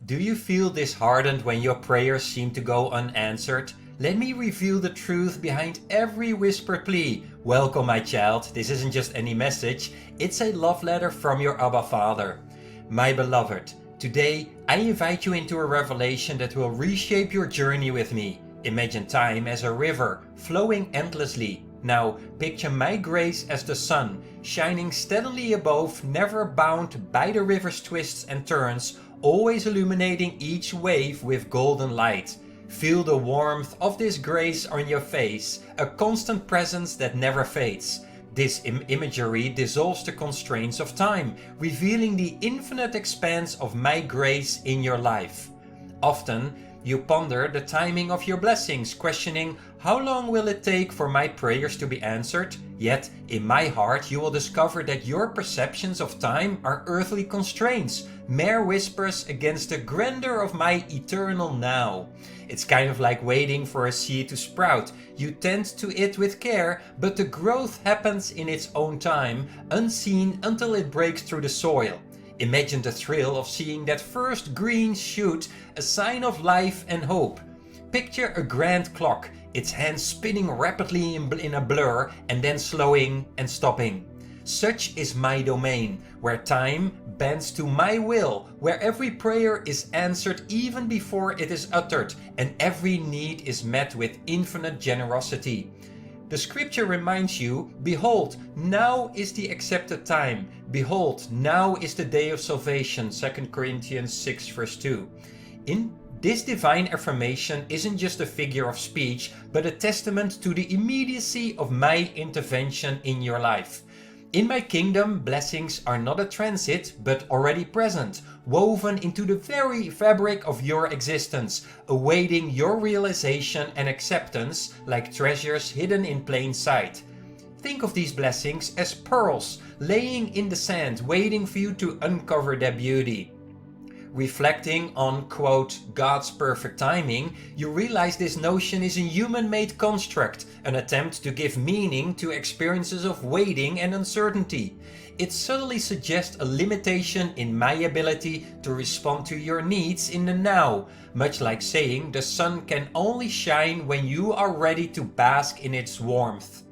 Do you feel disheartened when your prayers seem to go unanswered? Let me reveal the truth behind every whispered plea. Welcome, my child. This isn't just any message, it's a love letter from your Abba Father. My beloved, today I invite you into a revelation that will reshape your journey with me. Imagine time as a river flowing endlessly. Now picture my grace as the sun, shining steadily above, never bound by the river's twists and turns, always illuminating each wave with golden light. Feel the warmth of this grace on your face, a constant presence that never fades. This imagery dissolves the constraints of time, revealing the infinite expanse of my grace in your life. Often, you ponder the timing of your blessings, questioning, how long will it take for my prayers to be answered? Yet, in my heart, you will discover that your perceptions of time are earthly constraints, mere whispers against the grandeur of my eternal now. It's kind of like waiting for a seed to sprout. You tend to it with care, but the growth happens in its own time, unseen until it breaks through the soil. Imagine the thrill of seeing that first green shoot, a sign of life and hope. Picture a grand clock, its hands spinning rapidly in a blur and then slowing and stopping. Such is my domain, where time bends to my will, where every prayer is answered even before it is uttered, and every need is met with infinite generosity. The scripture reminds you, behold, now is the accepted time. Behold, now is the day of salvation, 2 Corinthians 6 verse 2. In this divine affirmation isn't just a figure of speech, but a testament to the immediacy of my intervention in your life. In my kingdom, blessings are not a transit, but already present, woven into the very fabric of your existence, awaiting your realization and acceptance like treasures hidden in plain sight. Think of these blessings as pearls laying in the sand, waiting for you to uncover their beauty. Reflecting on, quote, God's perfect timing, you realize this notion is a human-made construct, an attempt to give meaning to experiences of waiting and uncertainty. It subtly suggests a limitation in my ability to respond to your needs in the now, much like saying the sun can only shine when you are ready to bask in its warmth.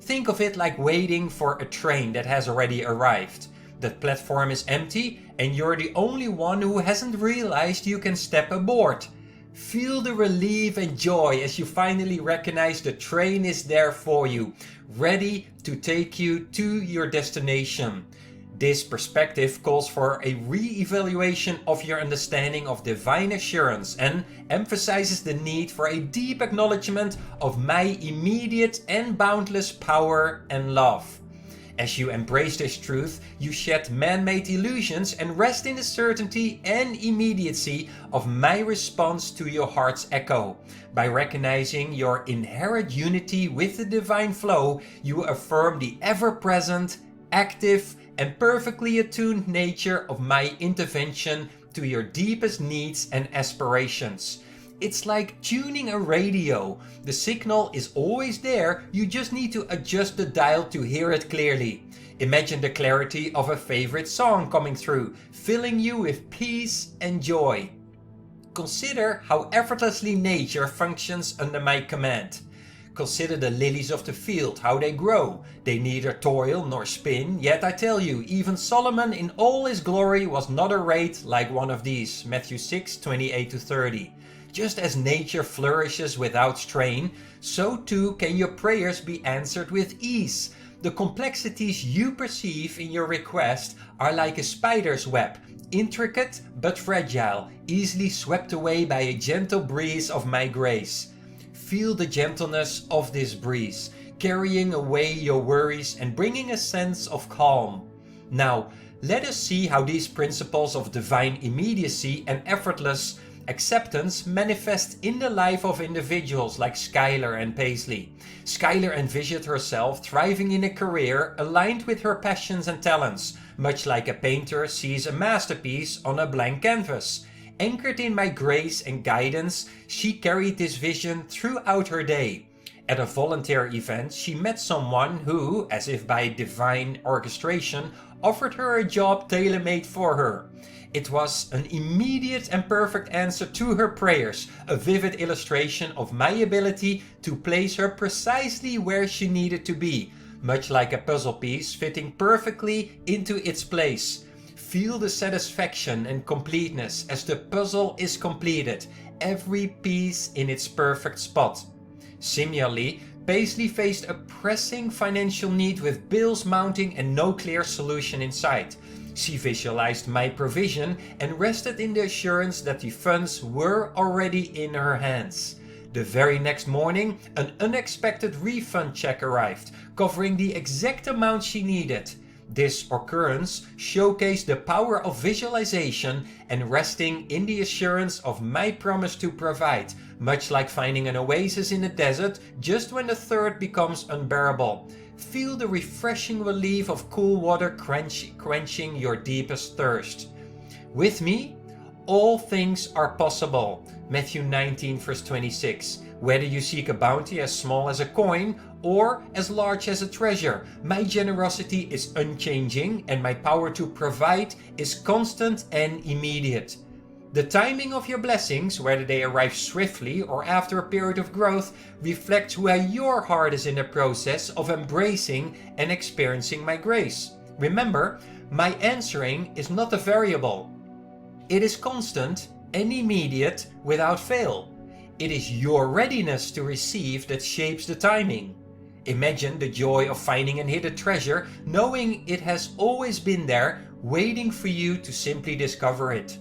Think of it like waiting for a train that has already arrived. The platform is empty and you're the only one who hasn't realized you can step aboard. Feel the relief and joy as you finally recognize the train is there for you, ready to take you to your destination. This perspective calls for a re-evaluation of your understanding of divine assurance and emphasizes the need for a deep acknowledgement of my immediate and boundless power and love. As you embrace this truth, you shed man-made illusions and rest in the certainty and immediacy of my response to your heart's echo. By recognizing your inherent unity with the divine flow, you affirm the ever-present, active, and perfectly attuned nature of my intervention to your deepest needs and aspirations. It's like tuning a radio. The signal is always there, you just need to adjust the dial to hear it clearly. Imagine the clarity of a favorite song coming through, filling you with peace and joy. Consider how effortlessly nature functions under my command. Consider the lilies of the field, how they grow. They neither toil nor spin, yet I tell you, even Solomon in all his glory was not arrayed like one of these. Matthew 6:28-30. Just as nature flourishes without strain, so too can your prayers be answered with ease. The complexities you perceive in your request are like a spider's web, intricate but fragile, easily swept away by a gentle breeze of my grace. Feel the gentleness of this breeze, carrying away your worries and bringing a sense of calm. Now, let us see how these principles of divine immediacy and effortless acceptance manifest in the life of individuals like Skylar and Paisley. Skylar envisioned herself thriving in a career aligned with her passions and talents, much like a painter sees a masterpiece on a blank canvas. Anchored in my grace and guidance, she carried this vision throughout her day. At a volunteer event, she met someone who, as if by divine orchestration, offered her a job tailor-made for her. It was an immediate and perfect answer to her prayers, a vivid illustration of my ability to place her precisely where she needed to be, much like a puzzle piece fitting perfectly into its place. Feel the satisfaction and completeness as the puzzle is completed, every piece in its perfect spot. Similarly, Paisley faced a pressing financial need with bills mounting and no clear solution in sight. She visualized my provision and rested in the assurance that the funds were already in her hands. The very next morning, an unexpected refund check arrived, covering the exact amount she needed. This occurrence showcased the power of visualization and resting in the assurance of my promise to provide, much like finding an oasis in the desert just when the thirst becomes unbearable. Feel the refreshing relief of cool water quenching your deepest thirst. With me, all things are possible. Matthew 19 verse 26. Whether you seek a bounty as small as a coin or as large as a treasure, my generosity is unchanging and my power to provide is constant and immediate. The timing of your blessings, whether they arrive swiftly or after a period of growth, reflects where your heart is in the process of embracing and experiencing my grace. Remember, my answering is not a variable. It is constant and immediate without fail. It is your readiness to receive that shapes the timing. Imagine the joy of finding a hidden treasure, knowing it has always been there, waiting for you to simply discover it.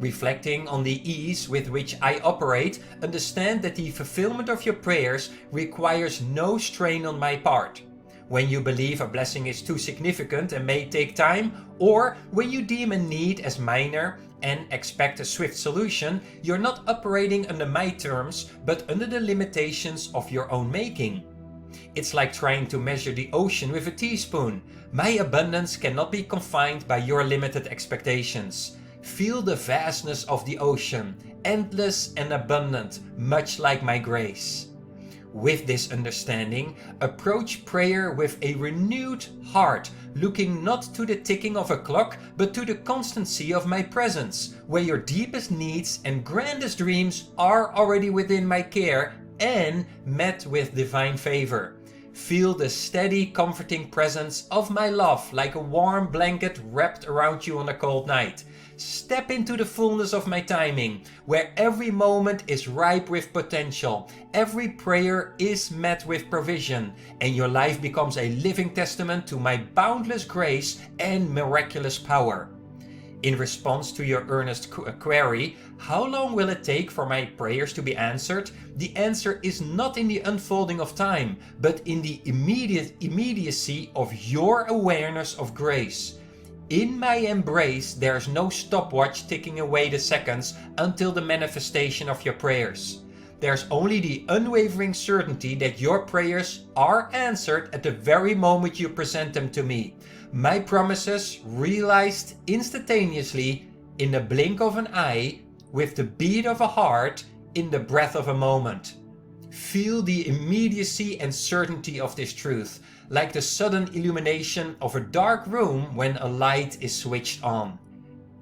Reflecting on the ease with which I operate, understand that the fulfillment of your prayers requires no strain on my part. When you believe a blessing is too significant and may take time, or when you deem a need as minor and expect a swift solution, you're not operating under my terms, but under the limitations of your own making. It's like trying to measure the ocean with a teaspoon. My abundance cannot be confined by your limited expectations. Feel the vastness of the ocean, endless and abundant, much like my grace. With this understanding, approach prayer with a renewed heart, looking not to the ticking of a clock, but to the constancy of my presence, where your deepest needs and grandest dreams are already within my care and met with divine favor. Feel the steady, comforting presence of my love like a warm blanket wrapped around you on a cold night. Step into the fullness of my timing, where every moment is ripe with potential, every prayer is met with provision, and your life becomes a living testament to my boundless grace and miraculous power. In response to your earnest query, how long will it take for my prayers to be answered? The answer is not in the unfolding of time, but in the immediacy of your awareness of grace. In my embrace, there is no stopwatch ticking away the seconds until the manifestation of your prayers. There's only the unwavering certainty that your prayers are answered at the very moment you present them to me. My promises realized instantaneously in the blink of an eye, with the beat of a heart, in the breath of a moment. Feel the immediacy and certainty of this truth, like the sudden illumination of a dark room when a light is switched on.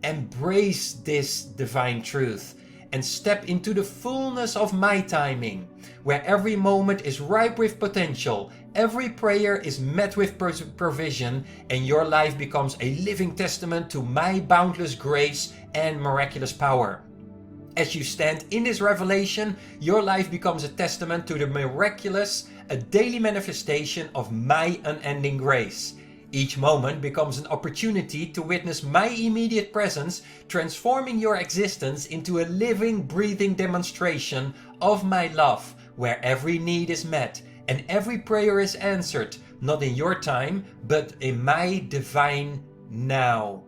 Embrace this divine truth and step into the fullness of my timing, where every moment is ripe with potential, every prayer is met with provision, and your life becomes a living testament to my boundless grace and miraculous power. As you stand in this revelation, your life becomes a testament to the miraculous, a daily manifestation of my unending grace. Each moment becomes an opportunity to witness my immediate presence, transforming your existence into a living, breathing demonstration of my love, where every need is met and every prayer is answered, not in your time, but in my divine now.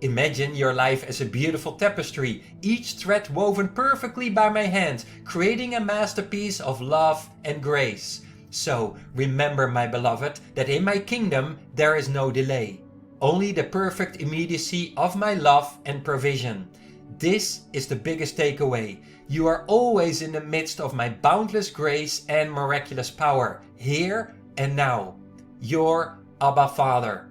Imagine your life as a beautiful tapestry, each thread woven perfectly by my hand, creating a masterpiece of love and grace. So remember, my beloved, that in my kingdom there is no delay, only the perfect immediacy of my love and provision. This is the biggest takeaway. You are always in the midst of my boundless grace and miraculous power, here and now. Your Abba Father.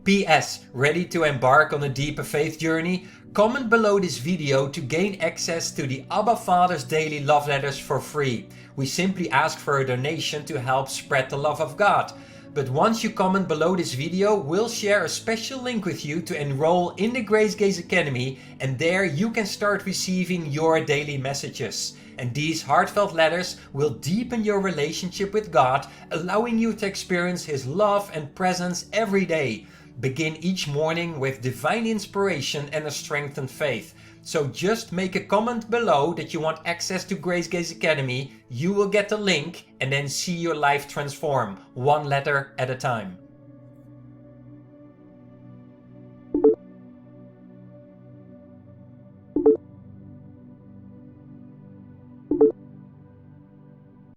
PS, ready to embark on a deeper faith journey? Comment below this video to gain access to the Abba Father's daily love letters for free. We simply ask for a donation to help spread the love of God. But once you comment below this video, we'll share a special link with you to enroll in the Grace Gaze Academy, and there you can start receiving your daily messages. And these heartfelt letters will deepen your relationship with God, allowing you to experience His love and presence every day. Begin each morning with divine inspiration and a strengthened faith. So just make a comment below that you want access to Grace Gaze Academy. You will get the link and then see your life transform, one letter at a time.